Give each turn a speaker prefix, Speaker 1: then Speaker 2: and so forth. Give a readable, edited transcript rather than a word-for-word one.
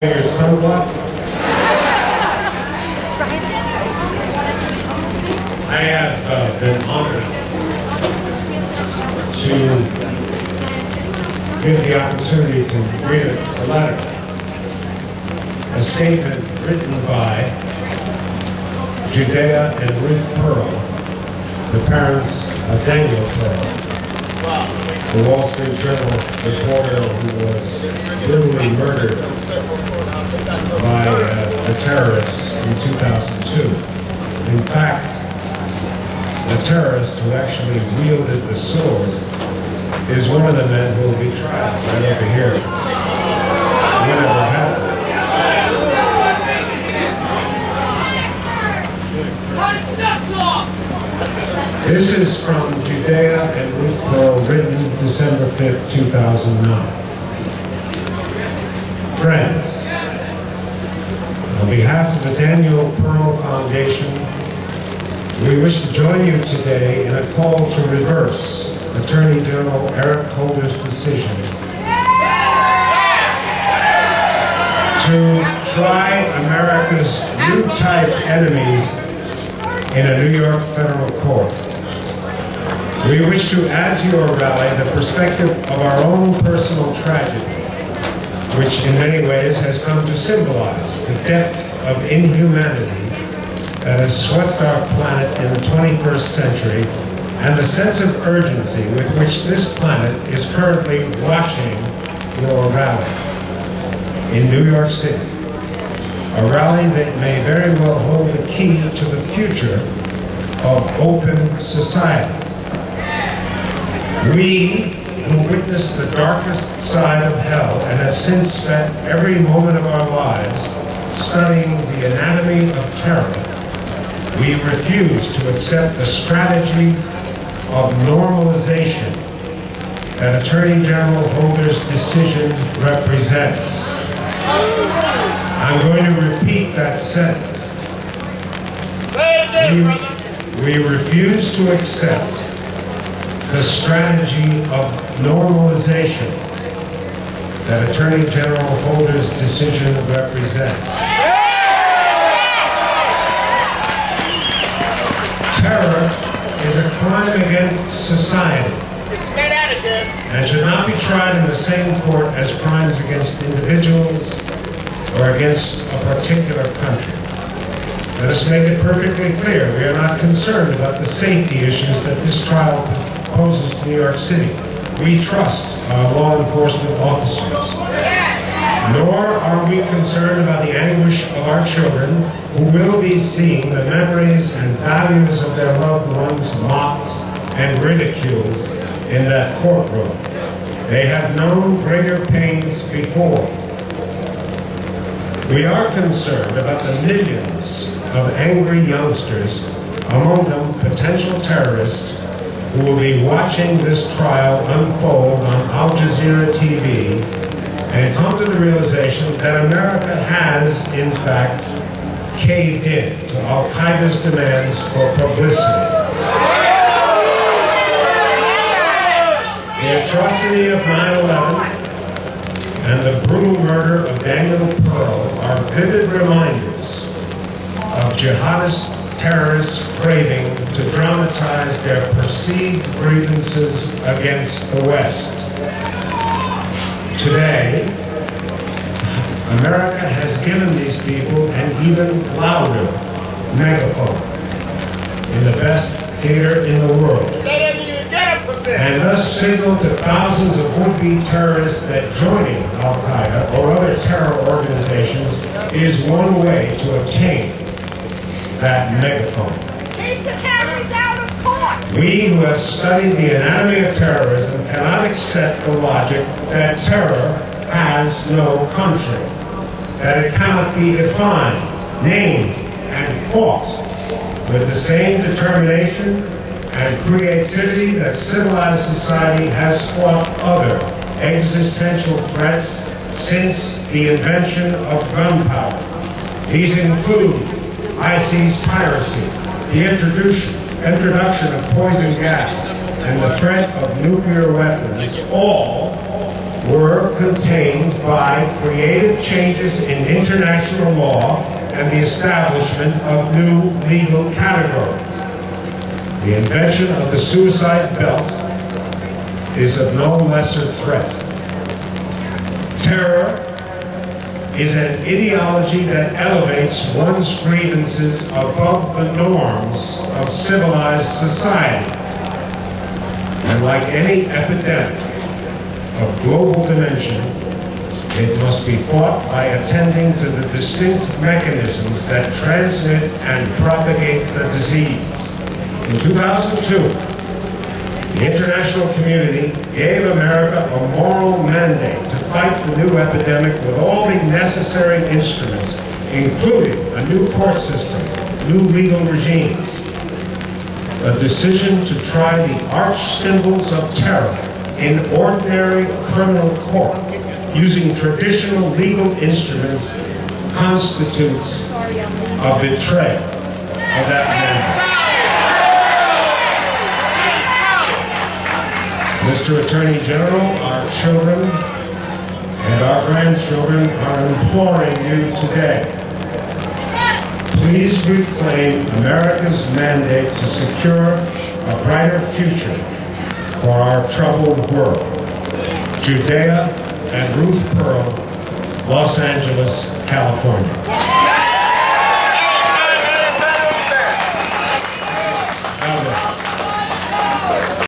Speaker 1: Your sunblock. I have been honored to give the opportunity to read a letter, a statement written by Judea and Ruth Pearl, the parents of Daniel Pearl, the Wall Street Journal reporter who was brutally murdered by the terrorists in 2002. In fact, the terrorist who actually wielded the sword is one of the men who will be tried right over here. Whatever happened. This is from Judea and Ruth Pearl, written December 5th, 2009. Friends, on behalf of the Daniel Pearl Foundation, we wish to join you today in a call to reverse Attorney General Eric Holder's decision to try America's new type enemies in a New York federal court. We wish to add to your rally the perspective of our own personal tragedy, which in many ways has come to symbolize the depth of inhumanity that has swept our planet in the 21st century and the sense of urgency with which this planet is currently watching your rally in New York City. A rally that may very well hold the key to the future of open society. We who witnessed the darkest side of hell and have since spent every moment of our lives studying the anatomy of terror, we refuse to accept the strategy of normalization that Attorney General Holder's decision represents. I'm going to repeat that sentence. We refuse to accept the strategy of normalization that Attorney General Holder's decision represents. Terror is a crime against society and should not be tried in the same court as crimes against individuals or against a particular country. Let us make it perfectly clear, we are not concerned about the safety issues that this trial poses to New York City. We trust our law enforcement officers. Nor are we concerned about the anguish of our children who will be seeing the memories and values of their loved ones mocked and ridiculed in that courtroom. They have known greater pains before. We are concerned about the millions of angry youngsters, among them potential terrorists, who will be watching this trial unfold on Al Jazeera TV and come to the realization that America has, in fact, caved in to Al-Qaeda's demands for publicity. The atrocity of 9/11 and the brutal murder of Daniel Pearl are vivid reminders of jihadist terrorists craving to dramatize their perceived grievances against the West. Today, America has given these people an even louder megaphone in the best theater in the world, and thus signal to thousands of would-be terrorists that joining Al-Qaeda or other terror organizations is one way to obtain that megaphone.
Speaker 2: Keep the cameras out of court!
Speaker 1: We who have studied the anatomy of terrorism cannot accept the logic that terror has no country, that it cannot be defined, named, and fought with the same determination and creativity that civilized society has fought other existential threats since the invention of gunpowder. These include IC's piracy, the introduction of poison gas, and the threat of nuclear weapons, all were contained by creative changes in international law and the establishment of new legal categories. The invention of the suicide belt is of no lesser threat. Terror is an ideology that elevates one's grievances above the norms of civilized society. And like any epidemic of global dimension, it must be fought by attending to the distinct mechanisms that transmit and propagate the disease. In 2002, the international community gave America a moral mandate to fight the new epidemic with all the necessary instruments, including a new court system, new legal regimes. A decision to try the arch symbols of terror in ordinary criminal court using traditional legal instruments constitutes a betrayal of that mandate. Mr. Attorney General, our children and our grandchildren are imploring you today. Please reclaim America's mandate to secure a brighter future for our troubled world. Judea and Ruth Pearl, Los Angeles, California.